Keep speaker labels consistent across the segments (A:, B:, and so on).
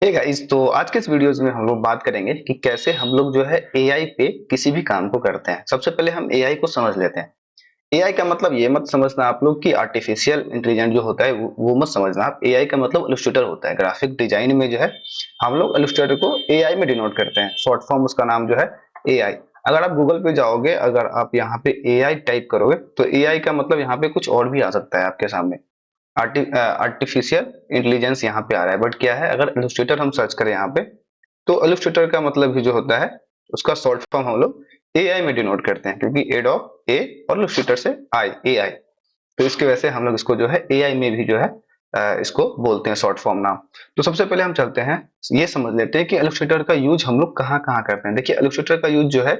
A: Hey guys, तो आज के इस वीडियोस में हम लोग बात करेंगे कि कैसे हम लोग जो है एआई पे किसी भी काम को करते हैं। सबसे पहले हम एआई को समझ लेते हैं। एआई का मतलब ये मत समझना आप लोग कि आर्टिफिशियल इंटेलिजेंस जो होता है वो मत समझना आप। एआई का मतलब इलस्ट्रेटर होता है। ग्राफिक डिजाइन में जो है हम लोग इलस्ट्रेटर को एआई में डिनोट करते हैं। शॉर्ट फॉर्म उसका नाम जो है एआई। अगर आप गूगल पे जाओगे, अगर आप यहाँ पे एआई टाइप करोगे तो एआई का मतलब यहाँ पे कुछ और भी आ सकता है आपके सामने। आर्टिफिशियल इंटेलिजेंस यहाँ पे आ रहा है, बट क्या है, अगर इलस्ट्रेटर हम सर्च करें यहाँ पे तो इलस्ट्रेटर का मतलब भी जो होता है उसका शॉर्ट फॉर्म हम लोग एआई में डिनोट करते हैं, क्योंकि एड ऑफ ए और इलस्ट्रेटर से आई एआई। तो इसकी वजह से हम लोग इसको जो है एआई में भी जो है इसको बोलते हैं शॉर्ट फॉर्म नाम। तो सबसे पहले हम चलते हैं, ये समझ लेते हैं कि इलस्ट्रेटर का यूज हम लोग कहाँ कहाँ करते हैं। देखिए, इलस्ट्रेटर का यूज जो है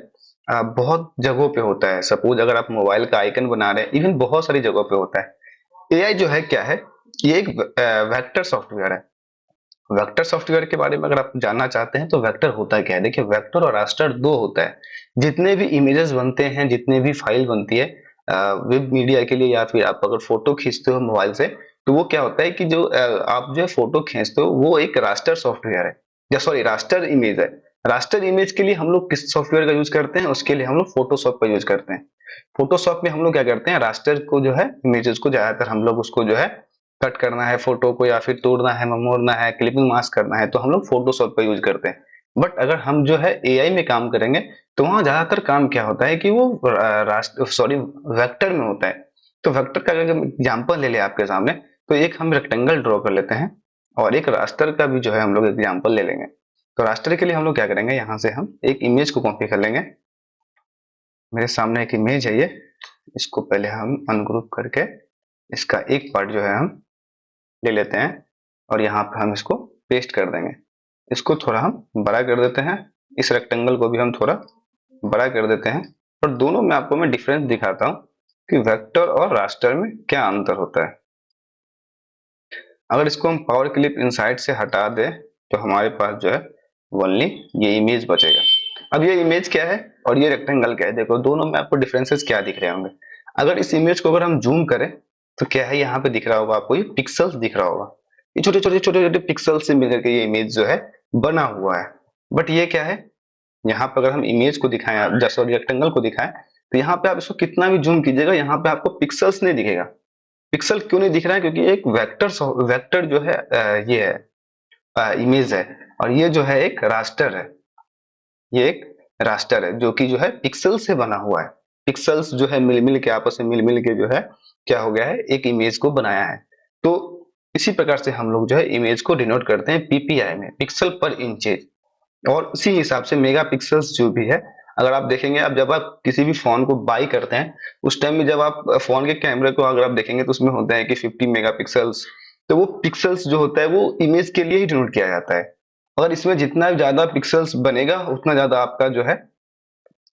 A: बहुत जगहों पे होता है। सपोज अगर आप मोबाइल का आइकन बना रहे हैं, इवन बहुत सारी जगहों पे होता है। एआई जो है क्या है, ये एक वेक्टर सॉफ्टवेयर है। वेक्टर सॉफ्टवेयर के बारे में अगर आप जानना चाहते हैं तो वेक्टर होता क्या है, देखिए वेक्टर और रास्टर दो होता है। जितने भी इमेजेस बनते हैं, जितने भी फाइल बनती है वेब मीडिया के लिए, या फिर आप अगर फोटो खींचते हो मोबाइल से, तो वो क्या होता है कि जो आप जो फोटो खींचते हो वो एक रास्टर सॉफ्टवेयर है, या सॉरी रास्टर इमेज है। रास्टर इमेज के लिए हम लोग किस सॉफ्टवेयर का यूज करते हैं? उसके लिए हम लोग फोटोशॉप का यूज करते हैं। फोटोशॉप में हम लोग क्या करते हैं, रास्टर को जो है इमेजेस को ज्यादातर हम लोग उसको जो है कट करना है फोटो को, या फिर तोड़ना है, मोड़ना है, क्लिपिंग मास्क करना है, तो हम लोग फोटोशॉप का यूज करते हैं। बट अगर हम जो है एआई में काम करेंगे तो वहां ज्यादातर काम क्या होता है कि वो सॉरी वेक्टर में होता है। तो वेक्टर का अगर एग्जांपल ले ले आपके सामने, तो एक हम रेक्टेंगल ड्रॉ कर लेते हैं और एक रास्टर का भी जो है हम लोग एग्जांपल ले लेंगे। तो रास्टर के लिए हम लोग क्या करेंगे, यहाँ से हम एक इमेज को कॉपी कर लेंगे। मेरे सामने एक इमेज है ये, इसको पहले हम अनग्रुप करके इसका एक पार्ट जो है हम ले लेते हैं और यहाँ पे हम इसको पेस्ट कर देंगे। इसको थोड़ा हम बड़ा कर देते हैं, इस रेक्टेंगल को भी हम थोड़ा बड़ा कर देते हैं। और दोनों में आपको मैं डिफरेंस दिखाता हूँ कि वेक्टर और रास्टर में क्या अंतर होता है। अगर इसको हम पावर क्लिप इनसाइड से हटा दें तो हमारे पास जो है ओनली ये इमेज बचेगा। अब ये इमेज क्या है और ये रेक्टेंगल क्या है, देखो दोनों में आपको डिफरेंसेस क्या दिख रहे होंगे। अगर इस इमेज को अगर हम जूम करें तो क्या है, यहाँ पे दिख रहा होगा आपको, ये पिक्सल्स दिख रहा होगा। ये छोटे छोटे छोटे छोटे पिक्सल से मिलकर के ये इमेज जो है बना हुआ है। बट ये क्या है, यहाँ पे अगर हम इमेज को दिखाएं, जैसे रेक्टेंगल को दिखाएं, तो यहाँ पे आप इसको कितना भी जूम कीजिएगा यहाँ पे आपको पिक्सल्स नहीं दिखेगा। पिक्सल क्यों नहीं दिख रहा है? क्योंकि एक वेक्टर वेक्टर जो है ये है इमेज है, और ये जो है एक रास्टर है। ये एक रास्टर है जो कि जो है पिक्सल से बना हुआ है। पिक्सल्स जो है मिल मिल के आपस में मिल मिल के जो है क्या हो गया है, एक इमेज को बनाया है। तो इसी प्रकार से हम लोग जो है इमेज को डिनोट करते हैं पीपीआई में, पिक्सल पर इंचेज। और उसी हिसाब से मेगा पिक्सल्स जो भी है, अगर आप देखेंगे, आप जब आप किसी भी फोन को बाई करते हैं उस टाइम में जब आप फोन के कैमरे को अगर आप देखेंगे तो उसमें होता है कि 50 मेगा पिक्सल्स। तो वो पिक्सल्स जो होता है वो इमेज के लिए ही डिनोट किया जाता है। और इसमें जितना ज्यादा पिक्सल्स बनेगा उतना ज्यादा आपका जो है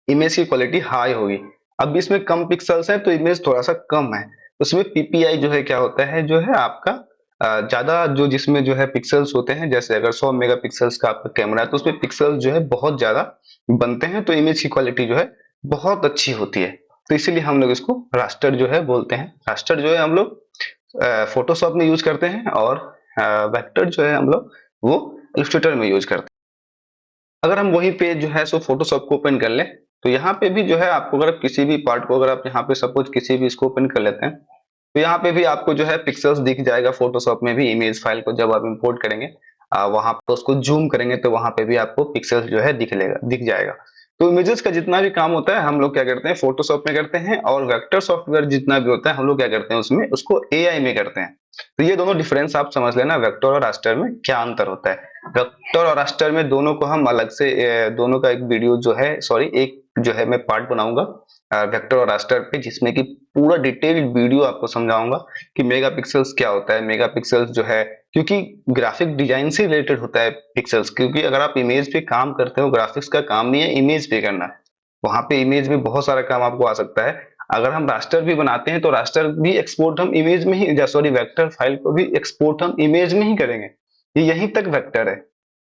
A: इमेज की क्वालिटी हाई होगी। अब इसमें कम पिक्सल्स है तो इमेज थोड़ा सा कम है। उसमें पीपीआई जो है क्या होता है, जो है आपका ज्यादा जो जिसमें जो है पिक्सल्स होते हैं, जैसे अगर 100 मेगापिक्सल्स का आपका कैमरा है तो उसमें पिक्सल्स जो है बहुत ज्यादा बनते हैं, तो इमेज की क्वालिटी जो है बहुत अच्छी होती है। तो इसीलिए हम लोग इसको रास्टर जो है बोलते हैं। रास्टर जो है हम लोग फोटोशॉप में यूज करते हैं, और वेक्टर जो है हम लोग वो इलस्ट्रेटर में यूज करते हैं। अगर हम वही पेज जो है सो फोटोशॉप को ओपन कर लें, तो यहाँ पे भी जो है आपको अगर किसी भी पार्ट को अगर आप यहाँ पे सपोज किसी भी इसको ओपन कर लेते हैं, तो यहाँ पे भी आपको जो है पिक्सल्स दिख जाएगा। फोटोशॉप में भी इमेज फाइल को जब आप इंपोर्ट करेंगे वहां पर उसको जूम करेंगे तो वहां पे भी आपको पिक्सल्स जो है दिख जाएगा। तो इमेजेस का जितना भी काम होता है हम लोग क्या करते हैं, फोटोशॉप में करते हैं, और वेक्टर सॉफ्टवेयर जितना भी होता है हम लोग क्या करते हैं उसमें उसको एआई में करते हैं। तो ये दोनों डिफरेंस आप समझ लेना, वेक्टर और रास्टर में क्या अंतर होता है। वेक्टर और रास्टर में दोनों को हम अलग से दोनों का एक वीडियो जो है, सॉरी एक जो है मैं पार्ट बनाऊंगा वेक्टर और रास्टर पे, जिसमें कि पूरा डिटेल्ड वीडियो आपको समझाऊंगा कि मेगापिक्सल्स क्या होता है। मेगापिक्सल्स जो है, क्योंकि ग्राफिक डिजाइन से रिलेटेड होता है पिक्सल्स, क्योंकि अगर आप इमेज पे काम करते हो, ग्राफिक्स का काम नहीं है इमेज पे करना है। वहां पे इमेज में बहुत सारा काम आपको आ सकता है। अगर हम रास्टर भी बनाते हैं तो रास्टर भी एक्सपोर्ट हम इमेज में ही, सॉरी वेक्टर फाइल को भी एक्सपोर्ट हम इमेज में ही करेंगे। ये यहीं तक वेक्टर है।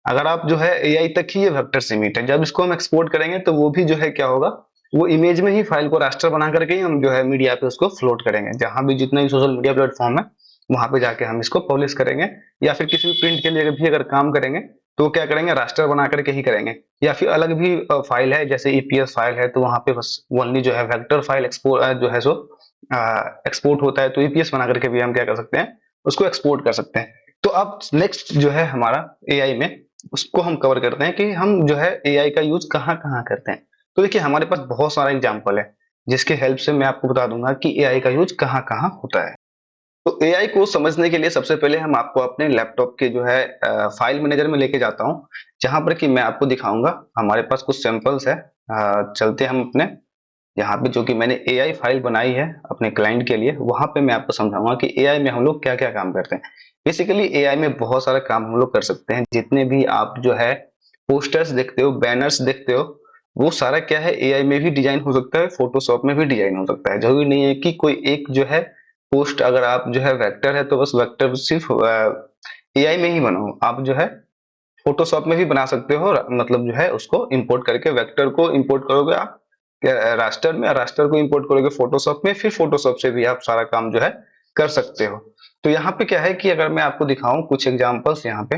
A: अगर आप जो है एआई तक ही ये वेक्टर सीमित है, जब इसको हम एक्सपोर्ट करेंगे तो वो भी जो है क्या होगा, वो इमेज में ही फाइल को रास्टर बना करके ही हम जो है मीडिया पे उसको फ्लोट करेंगे। जहां भी जितना भी सोशल मीडिया प्लेटफॉर्म है वहां पे जाके हम इसको पब्लिश करेंगे, या फिर किसी भी प्रिंट के लिए भी अगर काम करेंगे तो क्या करेंगे, रास्टर बना करके ही करेंगे। या फिर अलग भी फाइल है, जैसे ईपीएस फाइल है, तो वहां पे बस ओनली जो है वेक्टर फाइल एक्सपोर्ट जो है सो एक्सपोर्ट होता है, तो ईपीएस बना करके भी हम क्या कर सकते हैं, उसको एक्सपोर्ट कर सकते हैं। तो अब नेक्स्ट जो है हमारा एआई में, उसको हम कवर करते हैं कि हम जो है एआई का यूज कहाँ कहाँ करते हैं। तो देखिए हमारे पास बहुत सारा एग्जाम्पल है जिसके हेल्प से मैं आपको बता दूंगा कि एआई का यूज कहाँ कहाँ होता है। तो एआई को समझने के लिए सबसे पहले हम आपको अपने लैपटॉप के जो है फाइल मैनेजर में लेके जाता हूँ, जहां पर कि मैं आपको दिखाऊंगा। हमारे पास कुछ सैंपल्स है, चलते हम अपने यहाँ पे, जो कि मैंने एआई फाइल बनाई है अपने क्लाइंट के लिए, वहां पे मैं आपको समझाऊंगा कि एआई में हम लोग क्या क्या काम करते हैं। बेसिकली एआई में बहुत सारा काम हम लोग कर सकते हैं। जितने भी आप जो है पोस्टर्स देखते हो, बैनर्स देखते हो, वो सारा क्या है, एआई में भी डिजाइन हो सकता है, फोटोशॉप में भी डिजाइन हो सकता है। जरूरी नहीं है कि कोई एक जो है पोस्ट, अगर आप जो है वेक्टर है तो बस वेक्टर सिर्फ एआई में ही बनाओ, आप जो है फोटोशॉप में भी बना सकते हो। मतलब जो है उसको इंपोर्ट करके, वेक्टर को इंपोर्ट करोगे आप रास्टर में, रास्टर को इंपोर्ट करोगे फोटोशॉप में, फिर फोटोशॉप से भी आप सारा काम जो है कर सकते हो। तो यहाँ पे क्या है कि अगर मैं आपको दिखाऊं कुछ एग्जांपल्स, यहाँ पे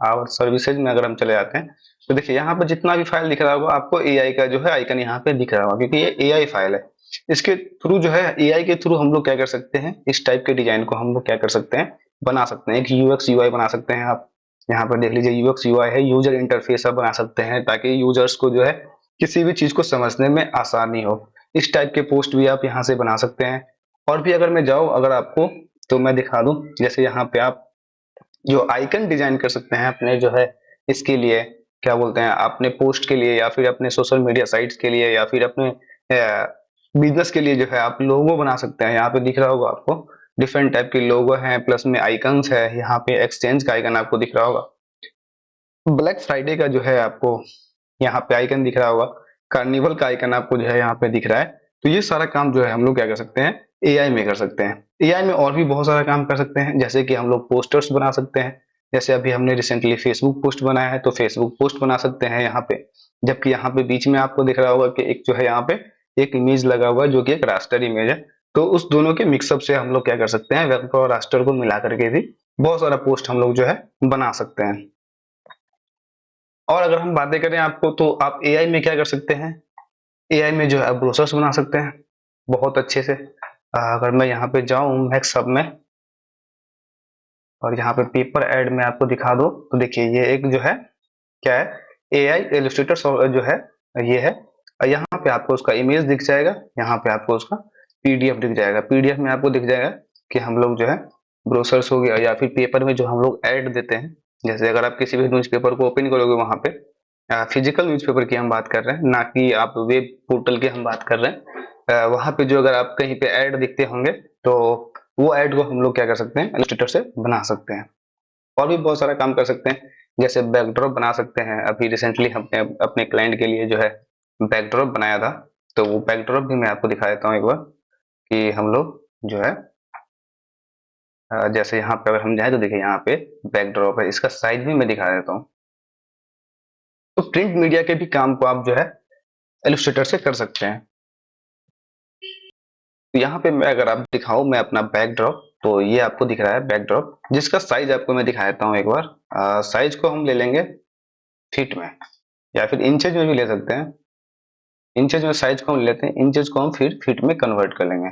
A: और सर्विसेज में अगर हम चले जाते हैं, तो देखिए यहाँ पे जितना भी फाइल दिख रहा होगा आपको एआई का जो है आइकन यहाँ पे दिख रहा होगा, क्योंकि ये एआई फाइल है। इसके थ्रू जो है, एआई के थ्रू हम लोग क्या कर सकते हैं, इस टाइप के डिजाइन को हम लोग क्या कर सकते हैं, बना सकते हैं। एक यूएक्स यूआई बना सकते हैं आप। यहाँ पर देख लीजिए यूएक्स यूआई है, यूजर इंटरफेस आप बना सकते हैं, ताकि यूजर्स को जो है किसी भी चीज को समझने में आसानी हो। इस टाइप के पोस्ट भी आप यहाँ से बना सकते हैं। और भी अगर मैं जाऊँ अगर आपको, तो मैं दिखा दूं, जैसे यहाँ पे आप जो आइकन डिजाइन कर सकते हैं अपने जो है, इसके लिए क्या बोलते हैं, अपने पोस्ट के लिए, या फिर अपने सोशल मीडिया साइट्स के लिए, या फिर अपने बिजनेस के लिए जो है आप लोगो बना सकते हैं। यहाँ पे दिख रहा होगा आपको, डिफरेंट टाइप के लोगो हैं, प्लस में आइकन्स है। यहाँ पे एक्सचेंज का आइकन आपको दिख रहा होगा, ब्लैक फ्राइडे का जो है आपको यहाँ पे आइकन दिख रहा होगा, कार्निवल का आइकन आपको जो है यहाँ पे दिख रहा है। तो ये सारा काम जो है हम लोग क्या कर सकते हैं, एआई में कर सकते हैं। एआई में और भी बहुत सारा काम कर सकते हैं, जैसे कि हम लोग पोस्टर्स बना सकते हैं। जैसे अभी हमने रिसेंटली फेसबुक पोस्ट बनाया है, तो फेसबुक पोस्ट बना सकते हैं यहाँ पे। जबकि यहाँ पे बीच में आपको दिख रहा होगा कि एक जो है यहाँ पे एक इमेज लगा हुआ है, जो कि एक रास्टर इमेज है। तो उस दोनों के मिक्सअप से हम लोग क्या कर सकते हैं, वेब और रास्टर को मिला करके भी बहुत सारा पोस्ट हम लोग जो है बना सकते हैं। और अगर हम बातें करें आपको, तो आप एआई में क्या कर सकते हैं, एआई में जो है ब्रोशर्स बना सकते हैं बहुत अच्छे से। अगर मैं यहाँ पे जाऊँ मैक्स हब में, और यहाँ पे पेपर ऐड में आपको दिखा दो, तो देखिए ये एक जो है क्या है, एआई इलस्ट्रेटर जो है ये है। यहाँ पे आपको उसका इमेज दिख जाएगा, यहाँ पे आपको उसका पीडीएफ दिख जाएगा। पीडीएफ में आपको दिख जाएगा कि हम लोग जो है ब्रोशर्स हो गया, या फिर पेपर में जो हम लोग ऐड देते हैं। जैसे अगर आप किसी भी न्यूज़पेपर को ओपन करोगे, वहां पे फिजिकल न्यूज़पेपर की हम बात कर रहे हैं, ना कि आप वेब पोर्टल की हम बात कर रहे हैं। वहां पे जो अगर आप कहीं पे ऐड दिखते होंगे, तो वो ऐड को हम लोग क्या कर सकते हैं, इलस्ट्रेटर से बना सकते हैं। और भी बहुत सारा काम कर सकते हैं, जैसे बैकड्रॉप बना सकते हैं। अभी रिसेंटली हमने अपने क्लाइंट के लिए जो है बैकड्रॉप बनाया था, तो वो बैकड्रॉप भी मैं आपको दिखा देता हूँ एक बार, कि हम लोग जो है जैसे यहाँ पे अगर हम जाए, तो देखिए यहाँ पे बैकड्रॉप है, इसका साइज भी मैं दिखा देता हूँ। तो प्रिंट मीडिया के भी काम को आप जो है इलस्ट्रेटर से कर सकते हैं। तो यहाँ पे मैं अगर आप दिखाऊं मैं अपना बैकड्रॉप, तो ये आपको दिख रहा है बैकड्रॉप, जिसका साइज आपको मैं दिखा देता हूँ एक बार। साइज को हम ले लेंगे फीट में, या फिर इंचेज में भी ले सकते हैं। इंचेज में साइज को हम लेते हैं, इंचेज को हम फिर फीट में कन्वर्ट कर लेंगे।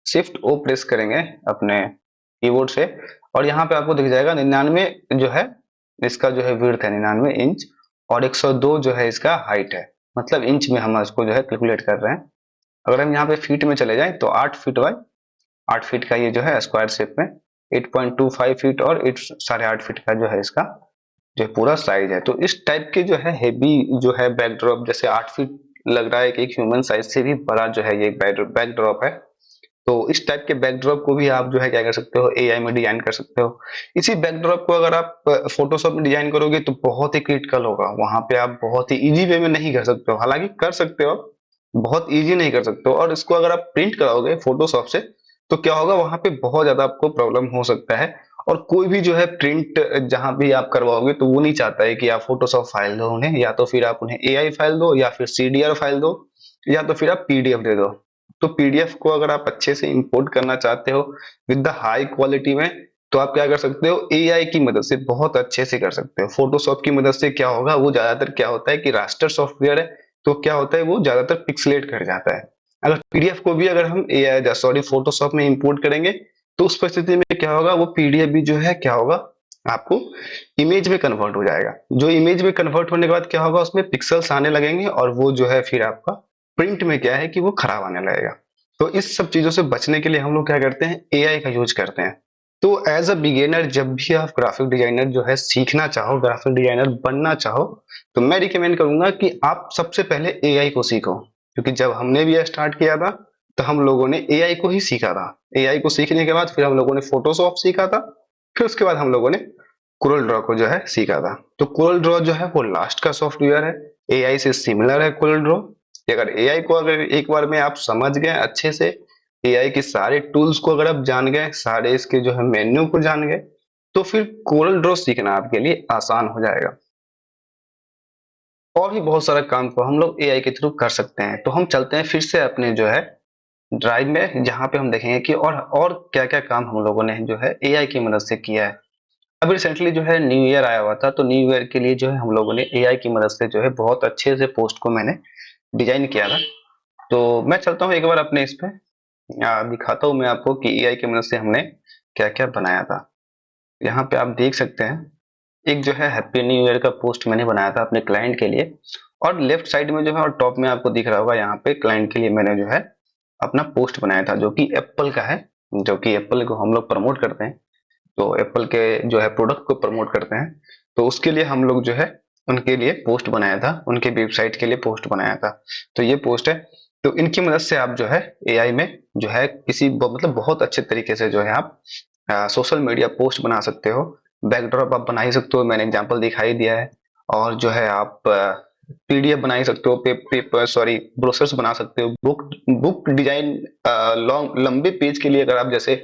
A: शिफ्ट ओ प्रेस करेंगे अपने कीबोर्ड से, और यहाँ पे आपको दिख जाएगा 99 जो है इसका जो है विड्थ है 99 इंच, और 102 जो है इसका हाइट है। मतलब इंच में हम इसको जो है कैलकुलेट कर रहे हैं। अगर हम यहाँ पे फीट में चले जाएं, तो 8 फीट बाय 8 फीट का ये जो है स्क्वायर शेप में 8.25 फीट और 8.5 फीट का जो है इसका जो पूरा साइज है। तो इस टाइप के जो है हेवी जो है बैकड्रॉप, जैसे 8 फीट लग रहा है कि एक ह्यूमन साइज से भी बड़ा जो है ये बैकड्रॉप है। तो इस टाइप के बैकड्रॉप को भी आप जो है क्या कर सकते हो, एआई में डिजाइन कर सकते हो। इसी बैकड्रॉप को अगर आप फोटोशॉप में डिजाइन करोगे, तो बहुत ही क्रिटिकल होगा। वहां पे आप बहुत ही इजी वे में नहीं कर सकते हो, हालांकि कर सकते हो, बहुत इजी नहीं कर सकते हो। और इसको अगर आप प्रिंट कराओगे फोटोशॉप से, तो क्या होगा, वहां पे बहुत ज्यादा आपको प्रॉब्लम हो सकता है। और कोई भी जो है प्रिंट जहां भी आप करवाओगे, तो वो नहीं चाहता है कि आप फोटोशॉप फाइल दो उन्हें, या तो फिर आप उन्हें एआई फाइल दो, या फिर सीडीआर फाइल दो, या तो फिर आप पीडीएफ दे दो। तो पीडीएफ को अगर आप अच्छे से इंपोर्ट करना चाहते हो विद द हाई क्वालिटी में, तो आप क्या कर सकते हो, एआई की मदद से बहुत अच्छे से कर सकते हो। फोटोशॉप की मदद से क्या होगा, वो ज्यादातर क्या होता है कि रास्टर सॉफ्टवेयर है, तो क्या होता है वो ज्यादातर पिक्सलेट कर जाता है। अगर पीडीएफ को भी अगर हम एआई सॉरी फोटोशॉप में इंपोर्ट करेंगे, तो उस परिस्थिति में क्या होगा, वो पीडीएफ भी जो है क्या होगा, आपको इमेज में कन्वर्ट हो जाएगा। जो इमेज में कन्वर्ट होने के बाद क्या होगा, उसमें पिक्सल्स आने लगेंगे और वो जो है फिर आपका प्रिंट में क्या है कि वो खराब आने लगेगा। तो इस सब चीजों से बचने के लिए हम लोग क्या करते हैं, एआई का यूज करते हैं। तो एज अ बिगिनर जब भी आप ग्राफिक डिजाइनर जो है सीखना चाहो, ग्राफिक डिजाइनर बनना चाहो, तो मैं रिकमेंड करूंगा कि आप सबसे पहले एआई को सीखो। क्योंकि जब हमने भी स्टार्ट किया था तो हम लोगों ने एआई को ही सीखा था। एआई को सीखने के बाद फिर हम लोगों ने फोटोशॉप सीखा था, फिर उसके बाद हम लोगों ने कोरल ड्रॉ को जो है सीखा था। तो कोरल ड्रॉ जो है वो लास्ट का सॉफ्टवेयर है, एआई से सिमिलर है कोरल ड्रॉ। अगर एआई को अगर एक बार में आप समझ गए अच्छे से, एआई के सारे टूल्स को अगर आप जान गए, सारे इसके जो है मेन्यू को जान गए, तो फिर कोरल ड्रॉ सीखना आपके लिए आसान हो जाएगा। और भी बहुत सारा काम को हम लोग एआई के थ्रू कर सकते हैं। तो हम चलते हैं फिर से अपने जो है ड्राइव में, जहां पे हम देखेंगे कि और क्या क्या काम हम लोगों ने जो है एआई की मदद से किया है। अभी रिसेंटली जो है न्यू ईयर आया हुआ था, तो न्यू ईयर के लिए जो है हम लोगों ने एआई की मदद से जो है बहुत अच्छे से पोस्ट को मैंने डिजाइन किया था। तो मैं चलता हूँ एक बार अपने इस पे, दिखाता हूँ मैं आपको कि एआई की मदद से हमने क्या क्या बनाया था। यहाँ पे आप देख सकते हैं, एक जो है हैप्पी न्यू ईयर का पोस्ट मैंने बनाया था अपने क्लाइंट के लिए। और लेफ्ट साइड में जो है और टॉप में आपको दिख रहा होगा, यहाँ पे क्लाइंट के लिए मैंने जो है अपना पोस्ट बनाया था, जो कि एप्पल का है, जो कि एप्पल को हम लोग प्रमोट करते हैं। तो एप्पल के जो है प्रोडक्ट को प्रमोट करते हैं, तो उसके लिए हम लोग जो है उनके लिए पोस्ट बनाया था, उनके वेबसाइट के लिए पोस्ट बनाया था। तो ये पोस्ट है। तो इनकी मदद से आप जो है एआई में जो है किसी मतलब बहुत अच्छे तरीके से जो है आप सोशल मीडिया पोस्ट बना सकते हो। बैकड्रॉप आप बना ही सकते हो, मैंने एग्जांपल दिखाई दिया है। और जो है आप पीडीएफ बना ही सकते हो, पेपर सॉरी ब्रोशर्स बना सकते हो, बुक बुक डिजाइन, लॉन्ग लंबे पेज के लिए अगर आप जैसे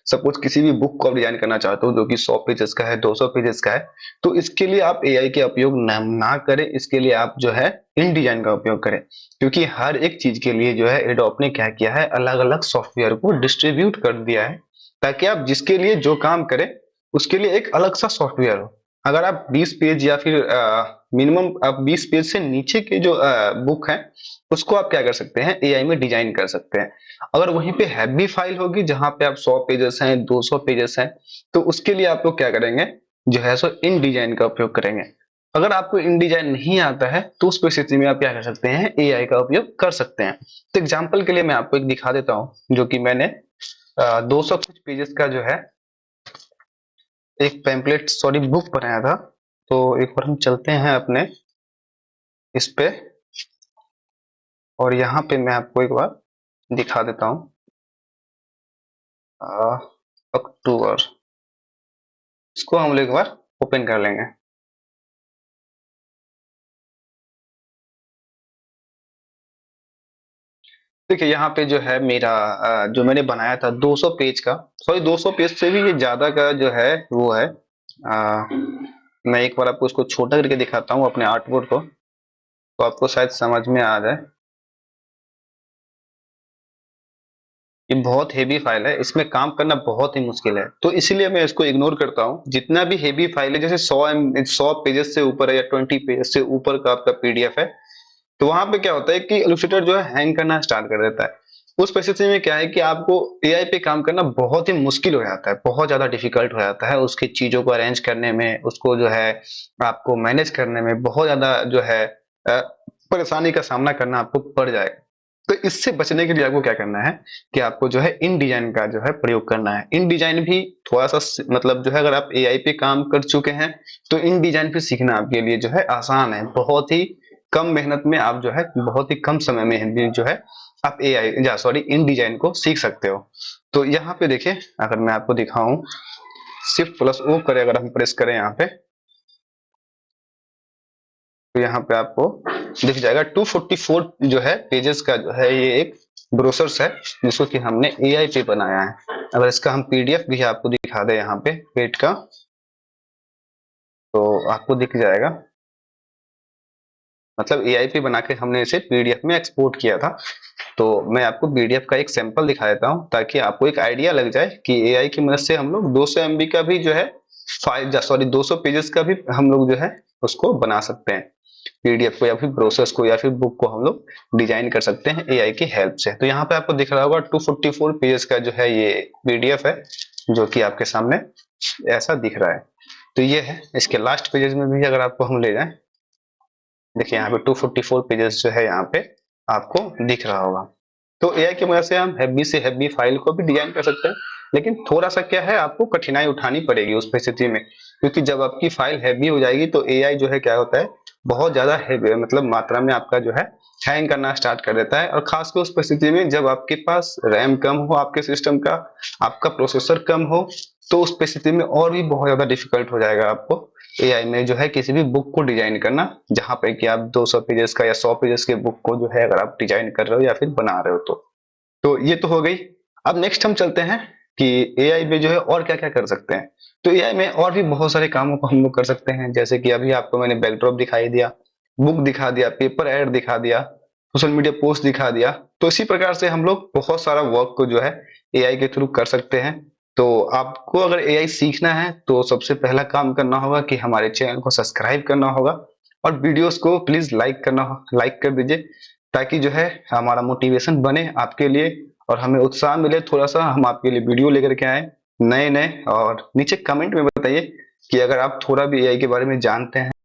A: सपोज किसी भी बुक को आप डिजाइन करना चाहते हो जो कि 100 पेजेस का है, 200 पेजेस का है, तो इसके लिए आप एआई का उपयोग ना करें, इसके लिए आप जो है इन डिजाइन का उपयोग करें। क्योंकि हर एक चीज के लिए जो है एडोब ने क्या किया है, अलग अलग सॉफ्टवेयर को डिस्ट्रीब्यूट कर दिया है, ताकि आप जिसके लिए जो काम करें उसके लिए एक अलग सा सॉफ्टवेयर हो। अगर आप 20 पेज या फिर मिनिमम आप 20 पेज से नीचे के जो बुक है, उसको आप क्या कर सकते हैं, एआई में डिजाइन कर सकते हैं। अगर वहीं पे हैवी फाइल होगी जहां पे आप 100 पेजेस हैं, 200 पेजेस हैं, तो उसके लिए आप लोग क्या करेंगे, जो है सो इन डिजाइन का उपयोग करेंगे। अगर आपको इन डिजाइन नहीं आता है, तो उस परिस्थिति में आप क्या कर सकते हैं, एआई का उपयोग कर सकते हैं। तो एग्जाम्पल के लिए मैं आपको एक दिखा देता हूँ, जो कि मैंने 200 कुछ पेजेस का जो है एक पैम्पलेट सॉरी बुक बनाया था। तो एक बार हम चलते हैं अपने इस पे, और यहाँ पे मैं आपको एक बार दिखा देता हूँ। अक्टूबर, इसको हम लोग एक बार ओपन कर लेंगे। देखिए यहाँ पे जो है मेरा जो मैंने बनाया था 200 पेज का, सॉरी 200 पेज से भी ये ज्यादा का जो है वो है। मैं एक बार आपको इसको छोटा करके दिखाता हूँ अपने आर्टबोर्ड को, तो आपको शायद समझ में आ जाए। ये बहुत हेवी फाइल है, इसमें काम करना बहुत ही मुश्किल है, तो इसीलिए मैं इसको इग्नोर करता हूँ। जितना भी हेवी फाइल है, जैसे 100 पेजेस से ऊपर है या 20 पेजेस से ऊपर का आपका पीडीएफ है, तो वहां पे क्या होता है कि इलस्ट्रेटर जो है हैंग करना स्टार्ट कर देता है। उस परिस्थिति में क्या है कि आपको एआई पे काम करना बहुत ही मुश्किल हो जाता है, बहुत ज्यादा डिफिकल्ट हो जाता है, उसकी चीजों को अरेंज करने में, उसको जो है आपको मैनेज करने में बहुत ज्यादा जो है परेशानी का सामना करना आपको पड़ जाएगा। तो इससे बचने के लिए आपको क्या करना है कि आपको जो है इन डिजाइन का जो है प्रयोग करना है। इन डिजाइन भी थोड़ा सा मतलब जो है, अगर आप एआई पे काम कर चुके हैं तो इन डिजाइन पे सीखना आपके लिए जो है आसान है। बहुत ही कम मेहनत में आप जो है बहुत ही कम समय में भी जो है आप एआई या सॉरी इन डिजाइन को सीख सकते हो। तो यहाँ पे देखिए, अगर मैं आपको दिखाऊं, शिफ्ट प्लस ओ करें अगर हम प्रेस करें यहाँ पे, तो यहाँ पे आपको दिख जाएगा 244 जो है पेजेस का जो है ये एक ब्रोशर्स है, जिसको कि हमने एआई पे बनाया है। अगर इसका हम पीडीएफ भी आपको दिखा दे यहाँ पे पेज का, तो आपको दिख जाएगा। मतलब एआई पे बना के हमने इसे पीडीएफ में एक्सपोर्ट किया था। तो मैं आपको पीडीएफ का एक सैंपल दिखा देता हूँ ताकि आपको एक आइडिया लग जाए कि एआई की मदद से हम लोग 200 एमबी का भी जो है फाइल, सॉरी 200 पेजेस का भी हम लोग जो है उसको बना सकते हैं, पीडीएफ को या फिर प्रोसेस को या फिर बुक को हम लोग डिजाइन कर सकते हैं एआई की हेल्प से। तो यहाँ पे आपको दिख रहा होगा 244 पेजेस का जो है ये पीडीएफ है, जो कि आपके सामने ऐसा दिख रहा है। तो ये है, इसके लास्ट पेजेस में भी अगर आपको हम ले जाएं, देखिए यहाँ पे 244 पेजेस जो है यहाँ पे आपको दिख रहा होगा। तो एआई की मदद से हम हैवी से हैवी फाइल को भी डिजाइन कर सकते हैं, लेकिन थोड़ा सा क्या है, आपको कठिनाई उठानी पड़ेगी उस परिस्थिति में, क्योंकि जब आपकी फाइल हैवी हो जाएगी तो एआई जो है क्या होता है, बहुत ज्यादा हैवी मतलब मात्रा में आपका जो है हैंग करना स्टार्ट कर देता है। और खासकर उस परिस्थिति में जब आपके पास रैम कम हो आपके सिस्टम का, आपका प्रोसेसर कम हो, तो उस परिस्थिति में और भी बहुत ज्यादा डिफिकल्ट हो जाएगा आपको एआई में जो है किसी भी बुक को डिजाइन करना, जहां पे कि आप 200 पेजेस का या 100 पेजेस के बुक को जो है अगर आप डिजाइन कर रहे हो या फिर बना रहे हो तो ये तो हो गई। अब नेक्स्ट हम चलते हैं कि एआई में जो है और क्या क्या कर सकते हैं। तो एआई में और भी बहुत सारे कामों को हम लोग कर सकते हैं, जैसे कि अभी आपको मैंने बैकड्रॉप दिखाई दिया, बुक दिखा दिया, पेपर ऐड दिखा दिया, सोशल मीडिया पोस्ट दिखा दिया। तो इसी प्रकार से हम लोग बहुत सारा वर्क को जो है एआई के थ्रू कर सकते हैं। तो आपको अगर एआई सीखना है तो सबसे पहला काम करना होगा कि हमारे चैनल को सब्सक्राइब करना होगा और वीडियोस को प्लीज लाइक कर दीजिए, ताकि जो है हमारा मोटिवेशन बने आपके लिए और हमें उत्साह मिले, थोड़ा सा हम आपके लिए वीडियो लेकर के आए नए नए। और नीचे कमेंट में बताइए कि अगर आप थोड़ा भी एआई के बारे में जानते हैं